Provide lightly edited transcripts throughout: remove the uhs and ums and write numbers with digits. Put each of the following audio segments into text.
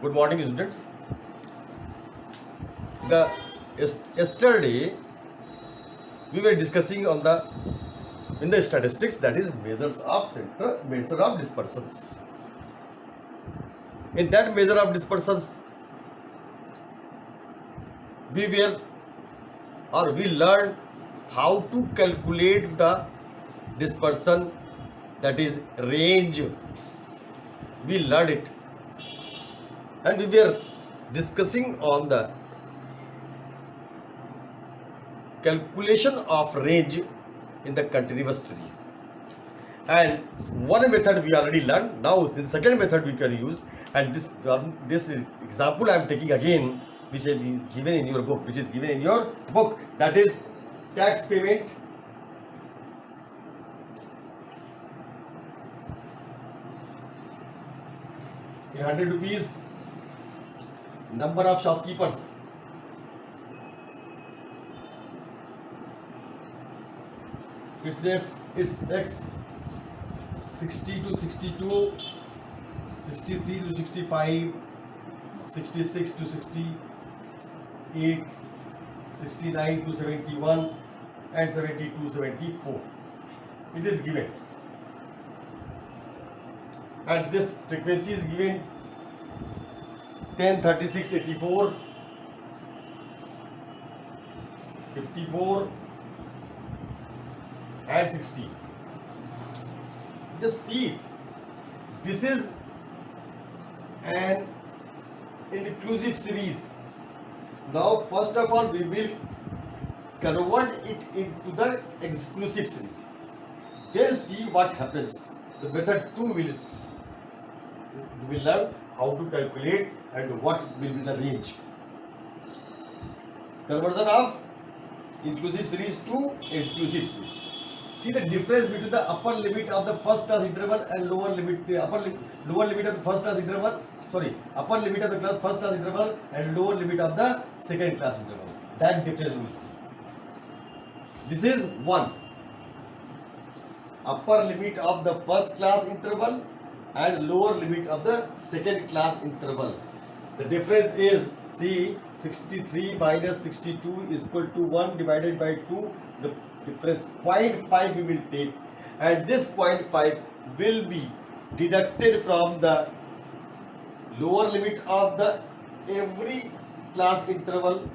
Good morning, students. Yesterday we were discussing on the statistics, that is measure of dispersals. In that measure of dispersals, we learned how to calculate the dispersion, that is range. We learned it, and we were discussing on the calculation of range in the continuous series. And one method we already learned. Now the second method we can use, and this example I am taking again, which is given in your book, that is tax payment in 100 rupees, number of shopkeepers, it's X, 60 to 62, 63 to 65, 66 to 68, 69 to 71, and 70 to 74. It is given, and this frequency is given 10, 36, 84, 54, and 60. Just see it. This is an inclusive series. Now, first of all, we will convert it into the exclusive series. Then see what happens. The method 2 we will learn how to calculate and what will be the range. Conversion of inclusive series to exclusive series. See the difference between the upper limit of the first class interval and lower limit of the first class interval. Upper limit of the first class interval and lower limit of the second class interval. That difference we will see. This is 1. Upper limit of the first class interval and lower limit of the second class interval. The difference is, see, 63 minus 62 is equal to 1 divided by 2. The difference 0.5 we will take, and this 0.5 will be deducted from the lower limit of the every class interval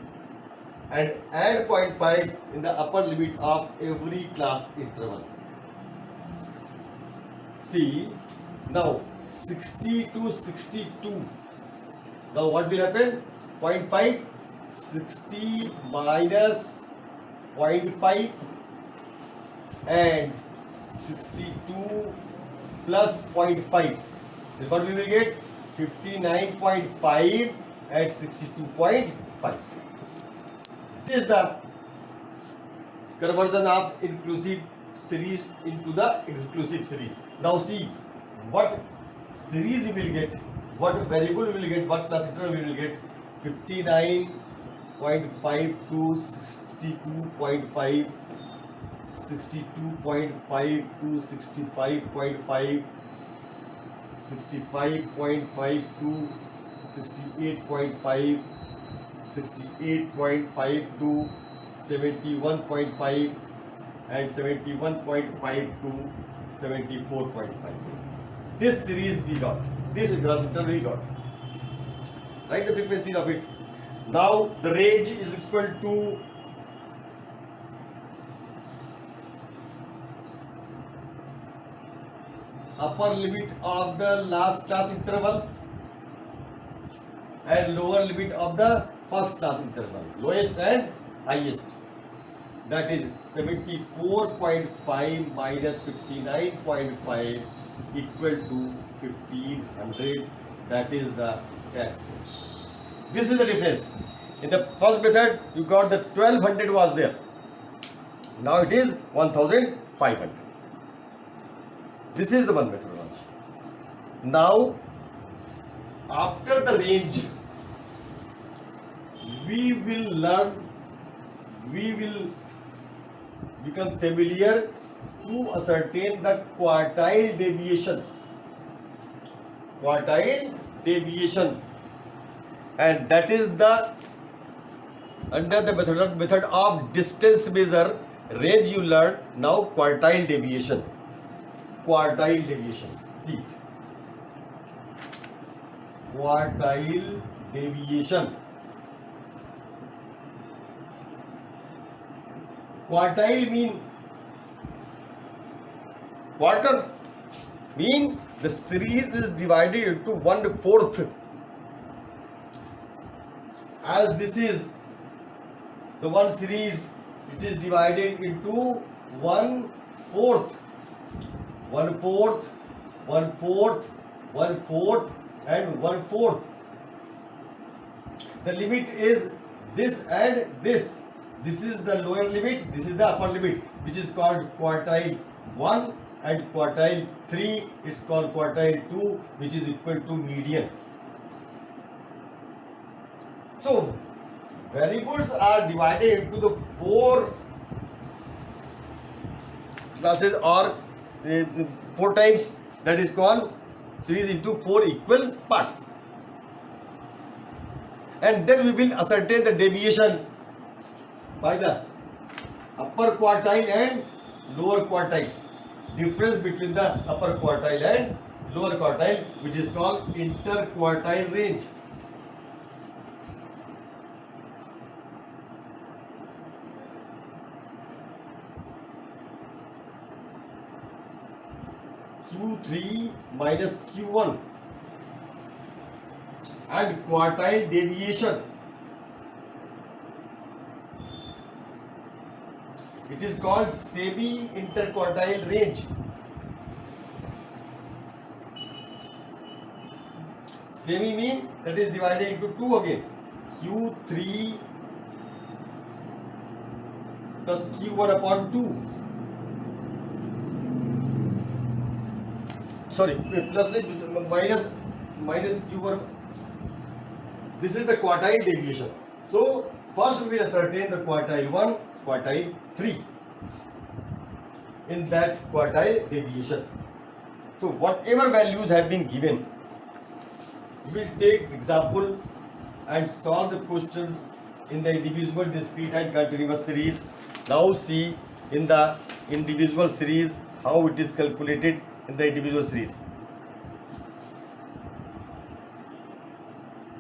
and add 0.5 in the upper limit of every class interval. See, now 60 to 62. Now what will happen? 0.5, 60 minus 0.5 and 62 plus 0.5. Then what we will get? 59.5 and 62.5. This is the conversion of inclusive series into the exclusive series. Now see what series we will get, what variable we will get, what class interval we will get. 59.5 to 62.5, 62.5 to 65.5, 65.5 to 68.5, 68.5 to 71.5, and 71.5 to 74.5. This series we got, this class interval we got. Write the frequencies of it. Now the range is equal to upper limit of the last class interval and lower limit of the first class interval, lowest and highest. That is 74.5 minus 59.5 equal to 1500. That is the tax rate. This is the difference. In the first method, you got the 1200 was there. Now it is 1500. This is the one methodology. Now, after the range, we will become familiar to ascertain the quartile deviation. Quartile deviation and that is the under the method of distance measure range you learn. Now quartile deviation. Quartile deviation. See it. Quartile deviation. Quartile mean quarter, mean the series is divided into 1/4. As this is the one series, it is divided into 1/4, 1/4, 1/4, 1/4, and 1/4. The limit is this and this. This is the lower limit, this is the upper limit, which is called quartile 1, and quartile 3, it's called quartile 2, which is equal to median. So variables are divided into the 4 classes, or 4 times, that is called series into 4 equal parts. And then we will ascertain the deviation by the upper quartile and lower quartile. Difference between the upper quartile and lower quartile, which is called interquartile range. Q3 minus Q1 and quartile deviation. It is called semi-interquartile range. Semi mean that is divided into 2 again. Q3 plus Q1 upon 2. Sorry, plus minus Q1. This is the quartile deviation. So first we will ascertain the quartile 1, quartile 3 in that quartile deviation. So whatever values have been given, we will take example and solve the questions in the individual, discrete and continuous series. Now see in the individual series how it is calculated in the individual series.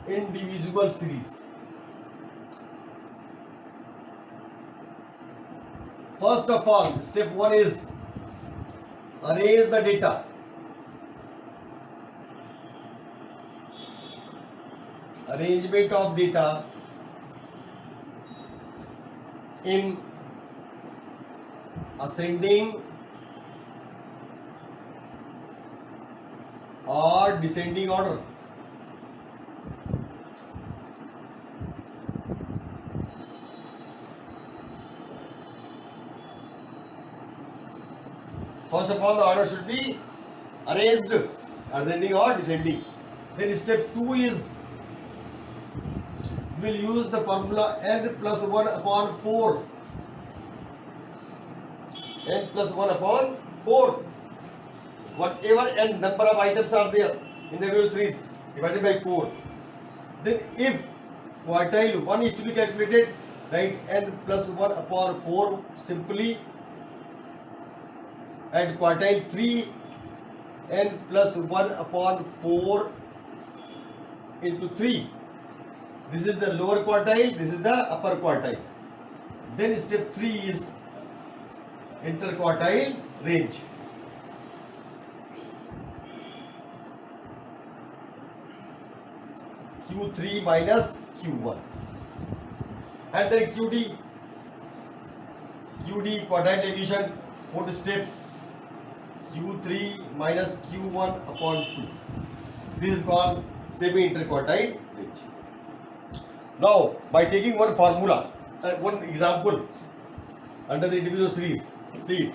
Individual series. First of all, step 1 is arrange the data. Arrangement of data in ascending or descending order. First of all, the order should be arranged, ascending or descending. Then step 2 is we will use the formula n plus 1 upon 4. N plus 1 upon 4. Whatever n number of items are there in the individual series divided by 4. Then if quartile 1 is to be calculated, write n plus 1 upon 4 simply, and quartile 3 n plus 1 upon 4 into 3. This is the lower quartile, this is the upper quartile. Then step 3 is interquartile range. Q3 minus Q1. And then QD quartile deviation. Fourth step, Q3 minus Q1 upon 2. This is called semi-interquartile range. Now, by taking one formula, one example under the individual series, see it,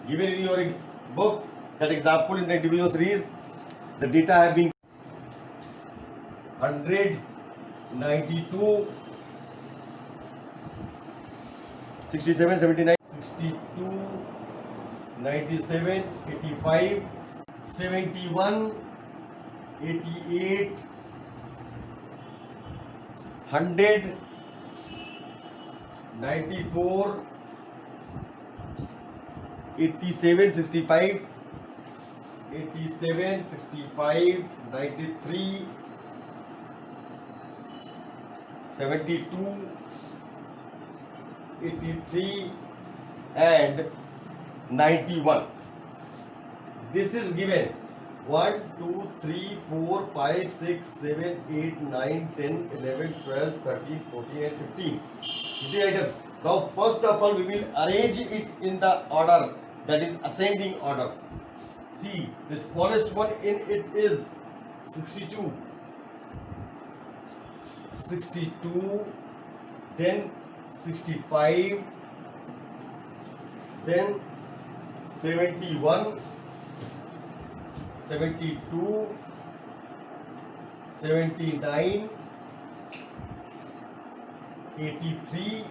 given in your book, that example in the individual series, the data have been 100, 92, 67, 79, 62, 97, 85, 71, 88, 100, 94, 87, 65, 87, 65, 93, 72, 83 and 91. This is given 1, 2, 3, 4, 5, 6, 7, 8, 9, 10, 11, 12, 13, 14 and 15. 15 items. Now first of all we will arrange it in the order, that is ascending order. See, the smallest one in it is 62. 62, then 65, then 71, 72, 79, 83,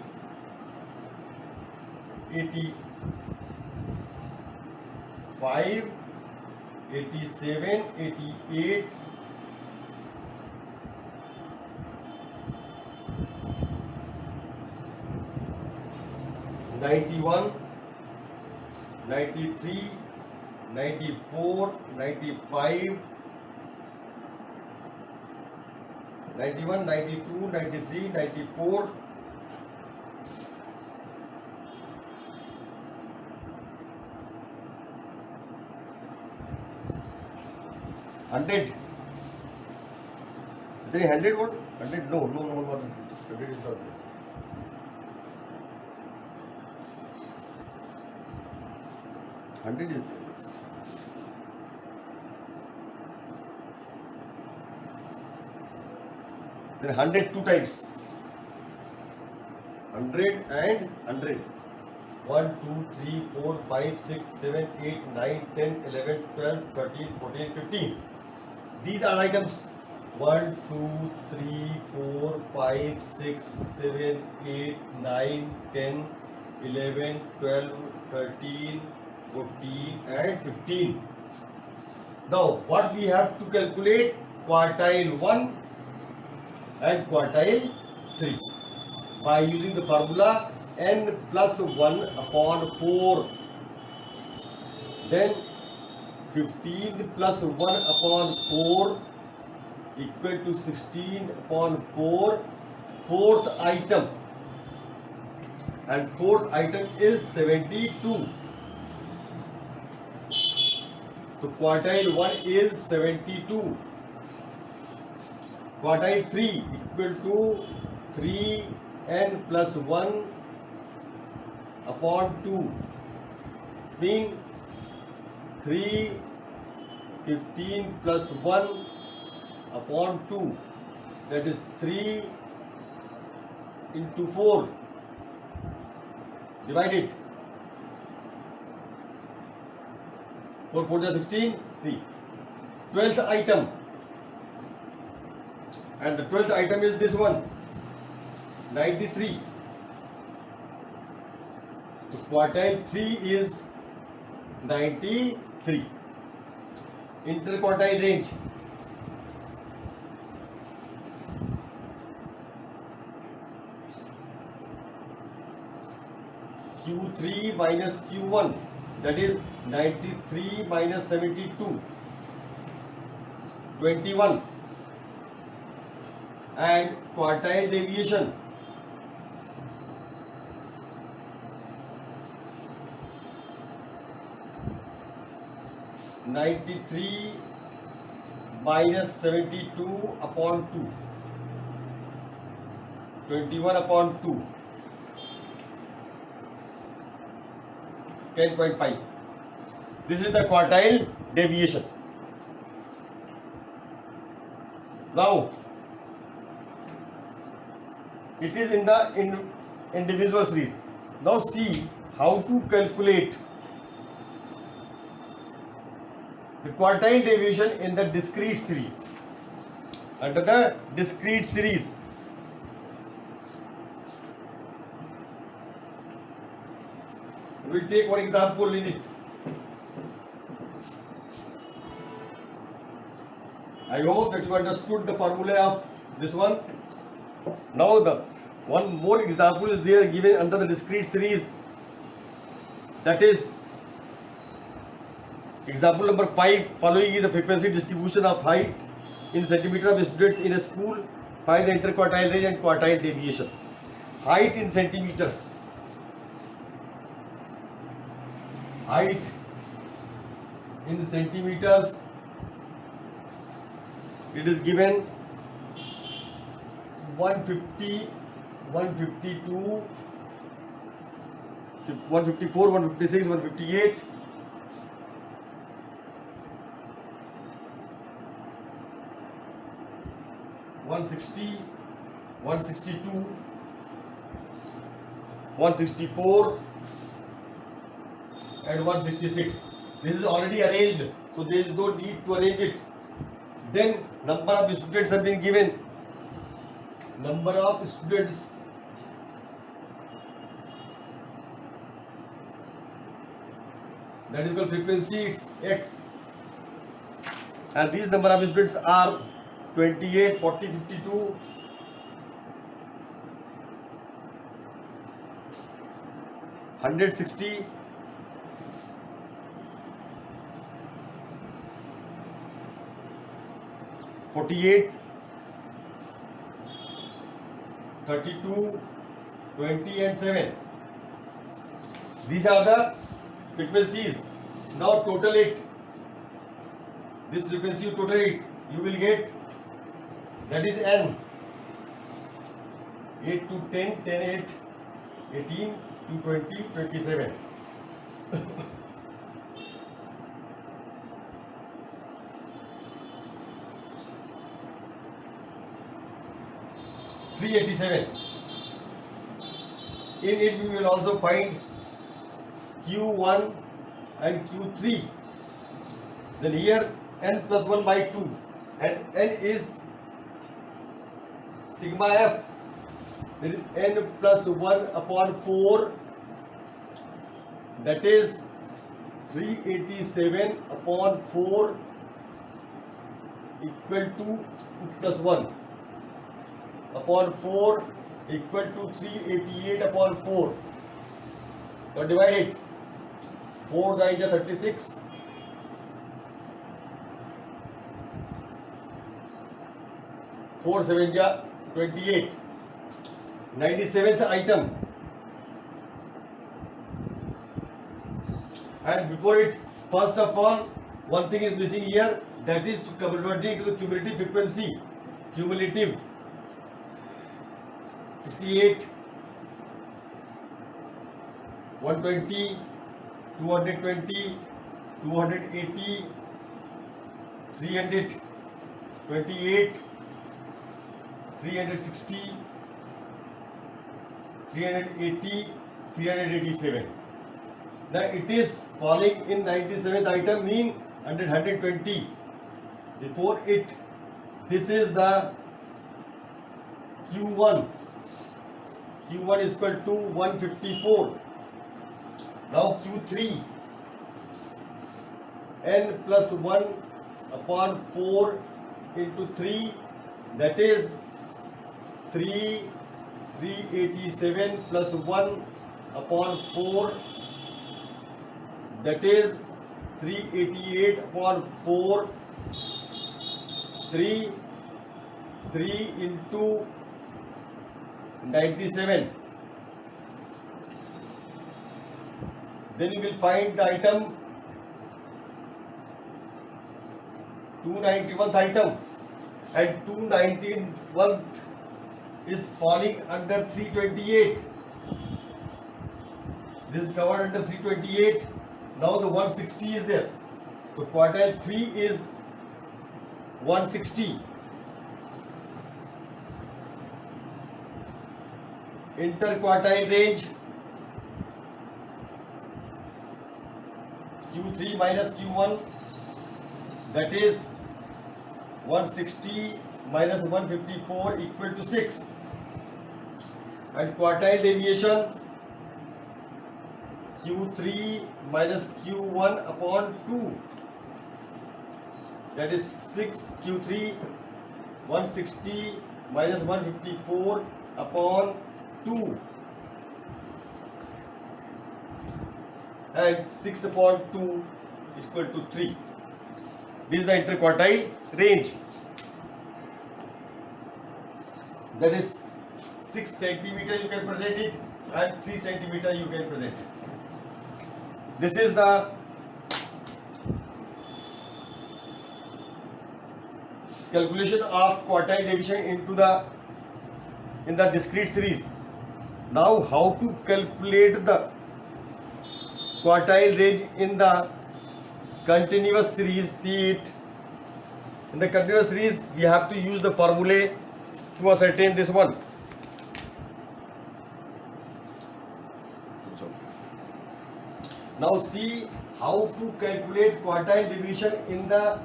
85, 87, 88, 91, 93, 94, 95, 91, 92, 93, 94, 100. Is there 100 what? 100? No, not 100 is not there. 100 is there. Then 100 two times. 100 and 100. 1, 2, 3, 4, 5, 6, 7, 8, 9, 10, 11, 12, 13, 14, 15. These are items 1, 2, 3, 4, 5, 6, 7, 8, 9, 10, 11, 12, 13, 14 and 15. Now what we have to calculate? Quartile 1 and quartile 3 by using the formula n plus 1 upon 4. Then 15 plus 1 upon 4 equal to 16 upon 4, fourth item, and fourth item is 72. So quartile 1 is 72. Quartile 3 equal to 3n plus 1 upon 2, mean 3, 15 plus 1 upon 2, that is 3 into 4, divide it, 4 4 is 16, 3. 12th item, and the 12th item is this one, 93. So quartile 3 is 93. Interquartile range. Q3 minus Q1, that is 93 minus 72, 21, and quartile deviation. (93 minus 72 upon 2), 21 upon 2, 10.5. This is the quartile deviation. Now it is in the individual series. Now see how to calculate the quartile deviation in the discrete series. Under the discrete series, we will take one example in it. I hope that you understood the formula of this one. Now the one more example is there given under the discrete series, that is example number 5. Following is the frequency distribution of height in centimeter of students in a school. Find the interquartile range and quartile deviation. Height in centimeters. Height in centimeters, it is given 150, 152, 154, 156, 158, 160, 162, 164 and 166. This is already arranged, so there is no need to arrange it. Then number of students have been given. Number of students, that is called frequency, x, and these number of students are 28, 40, 52, 160, 48, 32, 20 and 7. These are the frequencies. Now total it. This frequency you total it, you will get, that is n. 8 to 10, 10, 8, 18 to 20, 27. 387. In it we will also find Q1 and Q3. Then here n plus 1 by 2, and n is sigma f. There is n plus 1 upon 4, that is 387 upon 4 equal to plus 1 upon 4 equal to 388 upon 4. Now divide it. 4 9 is 36. 4 7 is 28. 97th item. And before it, first of all, one thing is missing here, that is converting to the cumulative frequency. Cumulative 68, 120, 220, 280, 328, 360, 380, 387. Now it is falling in 97th item, mean under 120. Before it, this is the Q1. Q1 is equal to 154. Now Q3, n plus 1 upon 4 into 3, that is 387 plus 1 upon 4, that is 388 upon 4, 3 into 97. Then you will find the item 291th item, and 291 is falling under 328. This is covered under 328. Now the 160 is there. So quartile 3 is 160. Interquartile range Q3 minus Q1, that is 160 minus 154 equal to 6. And quartile deviation Q3 minus Q1 upon 2, that is 6. Q3 160 minus 154 upon 2 and 6 upon 2 is equal to 3. This is the interquartile range. That is 6 centimeter you can present it and 3 centimeter you can present it. This is the calculation of quartile division in the discrete series. Now how to calculate the quartile range in the continuous series? See it. In the continuous series we have to use the formulae to ascertain this one. Now see how to calculate quartile division in the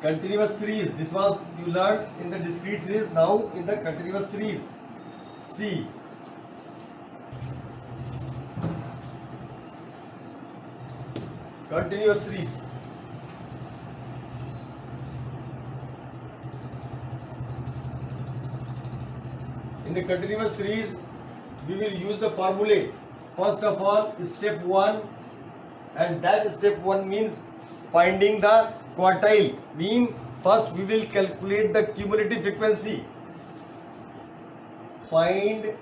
continuous series. This was you learned in the discrete series. Now in the continuous series, see continuous series. In the continuous series, we will use the formulae. First of all, step 1, and that step 1 means finding the quartile. Mean first we will calculate the cumulative frequency. Find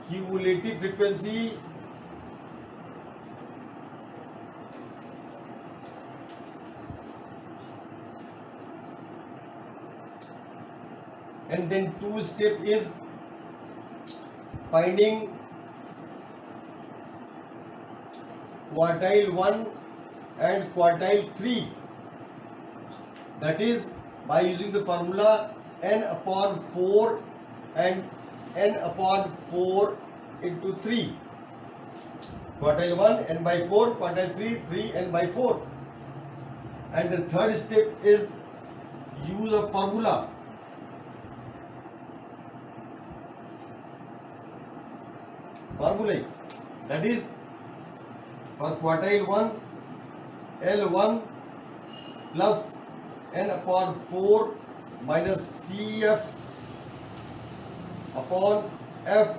cumulative frequency and then 2 step is finding quartile 1 and quartile 3, that is by using the formula n upon 4 and n upon 4 into 3. Quartile 1 n by 4, quartile 3 3 n by 4. And the third step is use of formula. Formulae, that is for quartile 1 L1 plus n upon 4 minus CF upon F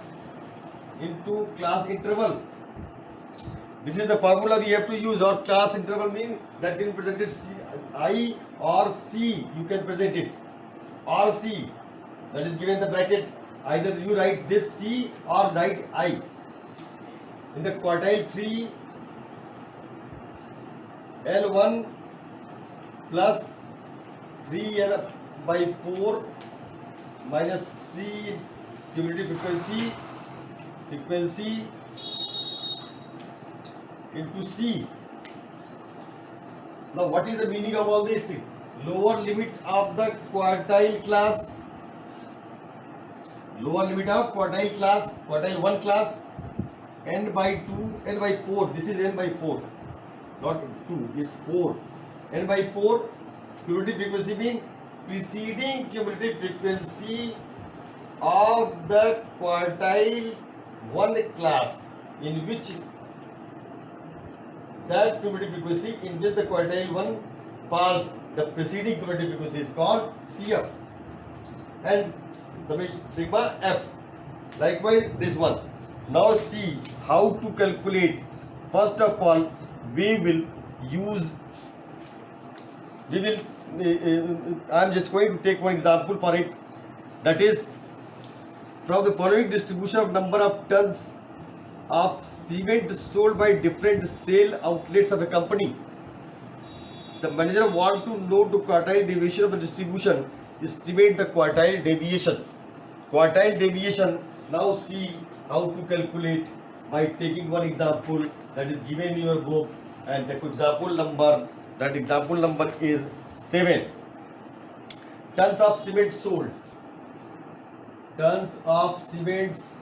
into class interval. This is the formula we have to use. Or class interval means that can be presented I or C, you can present it, or C, that is given in the bracket. Either you write this C or write I. In the quartile 3 L1 plus 3n by 4 minus C cumulative frequency into C. Now what is the meaning of all these things? Lower limit of the quartile class, lower limit of quartile class, quartile 1 class, n by 2, n by 4, this is n by 4, not 2, is 4, n by 4 cumulative frequency means preceding cumulative frequency of the quartile 1 class, in which that cumulative frequency in which the quartile 1 falls, the preceding cumulative frequency is called CF and summation sigma F. Likewise this one. Now see how to calculate. First of all, we will I am just going to take one example for it. That is, from the following distribution of number of tons of cement sold by different sale outlets of a company, the manager wants to know the quartile deviation of the distribution. Estimate the quartile deviation. Quartile deviation. Now see how to calculate by taking one example that is given in your book, and the example number, that example number is 7. Tons of cement sold. Tons of cements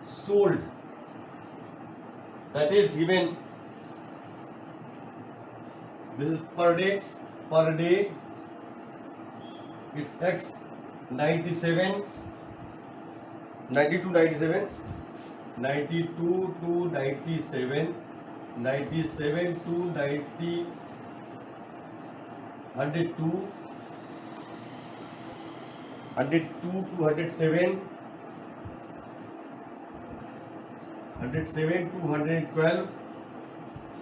sold, that is given, this is per day it's X 92 to 97 97 to 102, 102 to 107, 107 to 112,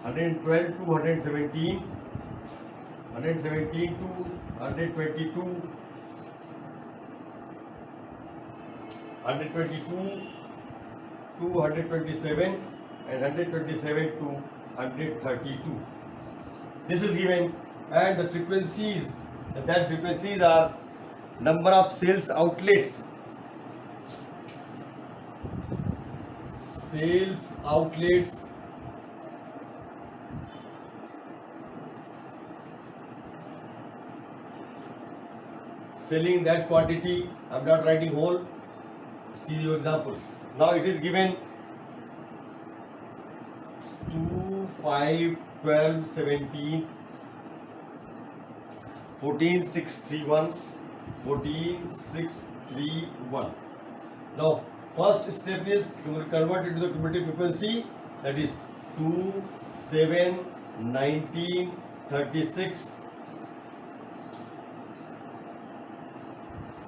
112 to 117, 117 to 122, 122 to 127, and 127 to 132. This is given, and the frequencies, that frequencies are number of sales outlets, selling that quantity. I'm not writing whole. See your example. Now it is given 2, 5, 12, 17, 14, 6, 3, 1, 14, 6, 3, 1. Now first step is convert it to the cumulative frequency, that is 2, 7, 19, 36,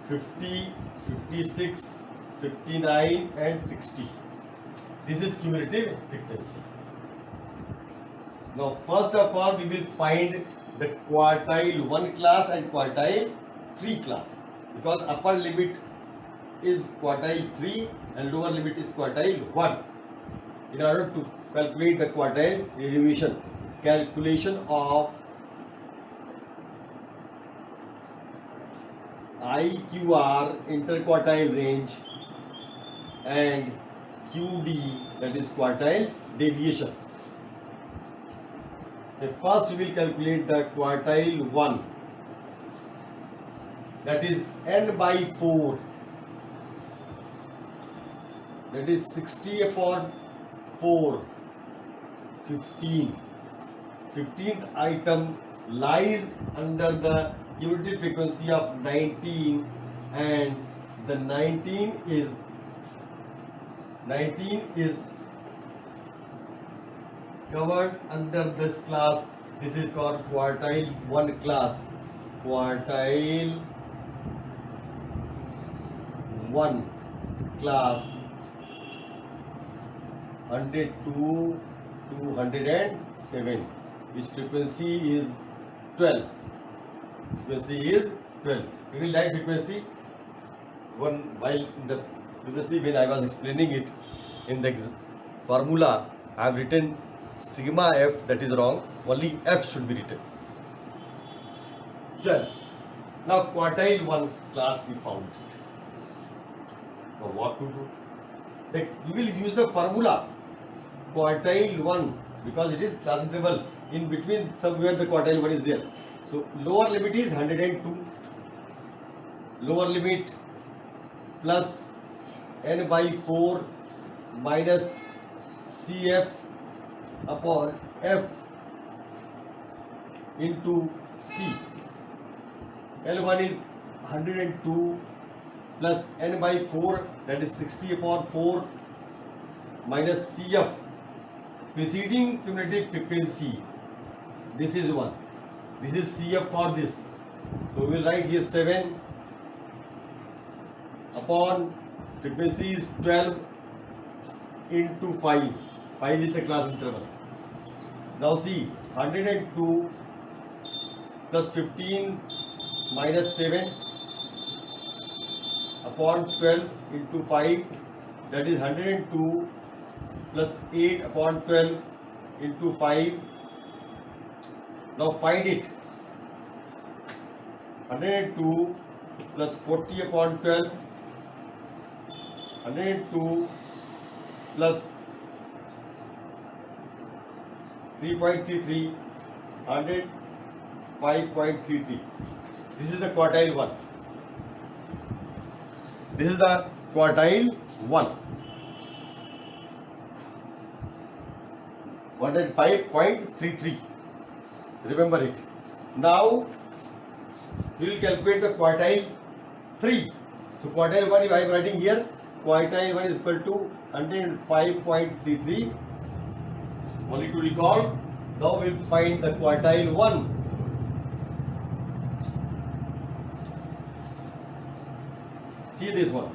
50, 56, 59 and 60. This is cumulative frequency. Now first of all we will find the quartile 1 class and quartile 3 class, because upper limit is quartile 3 and lower limit is quartile 1. In order to calculate the quartile derivation, calculation of IQR interquartile range and QD, that is quartile deviation. First we will calculate the quartile 1, that is n by 4, that is 60 upon 4, 15. 15th item lies under the cumulative frequency of 19, and the 19 is covered under this class. This is called quartile 1 class. Quartile 1 class, 102 to 107. Its frequency is 12. Frequency is 12. We will write frequency one while previously when I was explaining it in the formula. I have written sigma f, that is wrong. Only f should be written. 12. Now quartile 1 class we found it. Now what to do? We will use the formula quartile 1, because it is class interval. In between somewhere the quartile 1 is there. So lower limit is 102. Lower limit plus n by 4 minus CF upon F into C. L1 is 102 plus n by 4, that is 60 upon 4 minus CF, preceding cumulative frequency. This is 1. This is CF for this. So we will write here 7 upon frequency is 12 into 5. 5 is the class interval. Now see, 102 plus 15 minus 7 upon 12 into 5, that is 102 plus 8 upon 12 into 5. Now find it. 102 plus 40 upon 12, 102 plus 3.33, 105.33. This is the quartile 1. This is the quartile 1. 105.33. Remember it. Now we will calculate the quartile 3. So quartile 1 I am writing here. Quartile 1 is equal to 105.33. Only to recall, now we will find the quartile 1. See this one.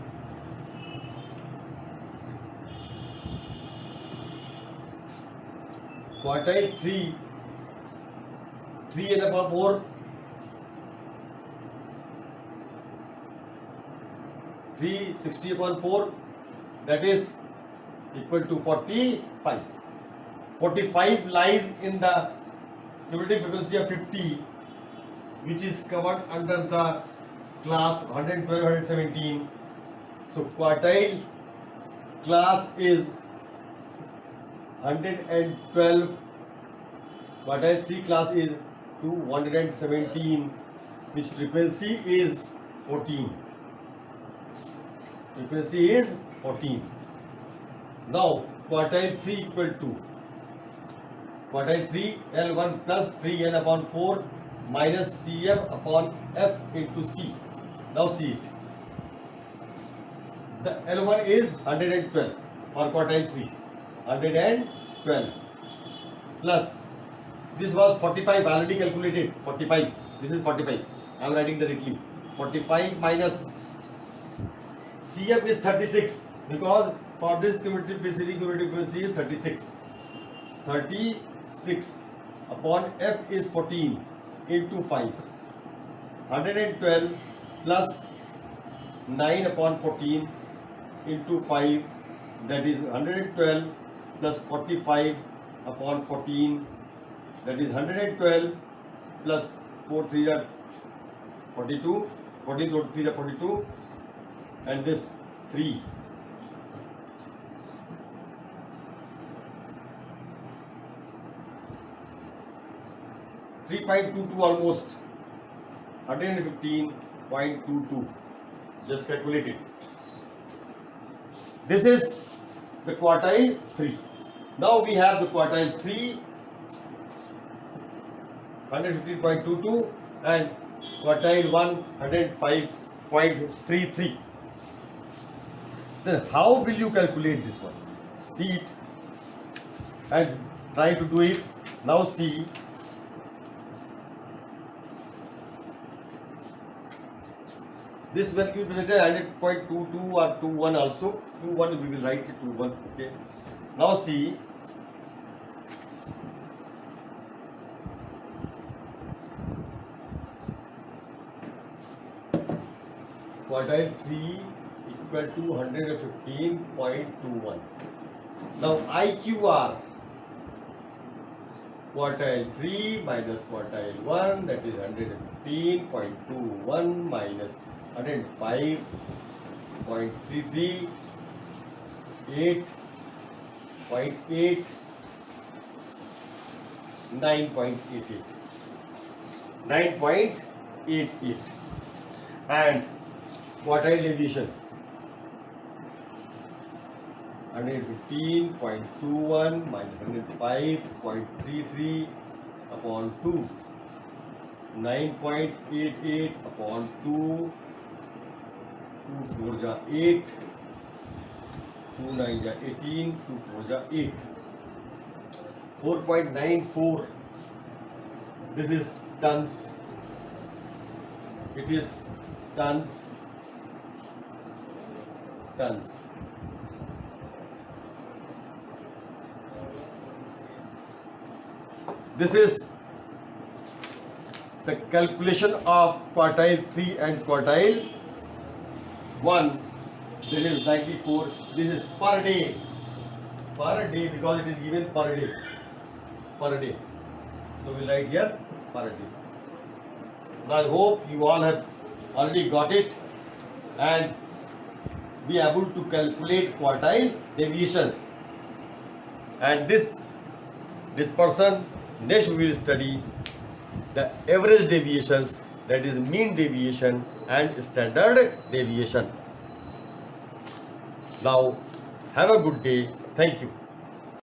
Quartile 3 and above more. 360 upon 4, that is equal to 45. 45 lies in the cumulative frequency of 50, which is covered under the class 112, 117. So quartile class is 112, quartile 3 class is 217, which frequency is 14. Frequency is 14. Now quartile 3 equal to quartile 3 L1 plus 3n upon 4 minus Cf upon F into C. Now see it. The L1 is 112 for quartile 3. 112 plus this was 45, already calculated. 45. This is 45. I am writing directly. 45 minus CF is 36, because for this cumulative frequency is 36. 36 upon F is 14 into 5. 112 plus 9 upon 14 into 5, that is 112 plus 45 upon 14, that is 112 plus 4 3 are 42, 14 3 are 42, and this 3. 3.22 almost. 115.22. Just calculate it. This is the quartile 3. Now we have the quartile 3, 115.22, and quartile 1, 105.33. Then how will you calculate this one? See it and try to do it. Now see. This will be presented 100.22 or 21 also. 21 we will write it 21. Okay. Now see. Quartile 3 equal to 115.21. Now IQR, quartile 3 minus quartile 1, that is 115.21 minus 105.33, 8.8, 9.88, 9.88, and quartile deviation 115.21 minus 105.33 upon 2, 9.88 upon 2, 2 4 ja 8, 2 9 ja 18, 2 4 ja 8, 4.94. This is tons. It is tons. Tons. This is the calculation of quartile 3 and quartile 1. That is 94. This is per day. Per day, because it is given per day. Per day. So we write here per day. Now I hope you all have already got it and be able to calculate quartile deviation. And this person, next we will study the average deviations, that is mean deviation and standard deviation. Now have a good day. Thank you.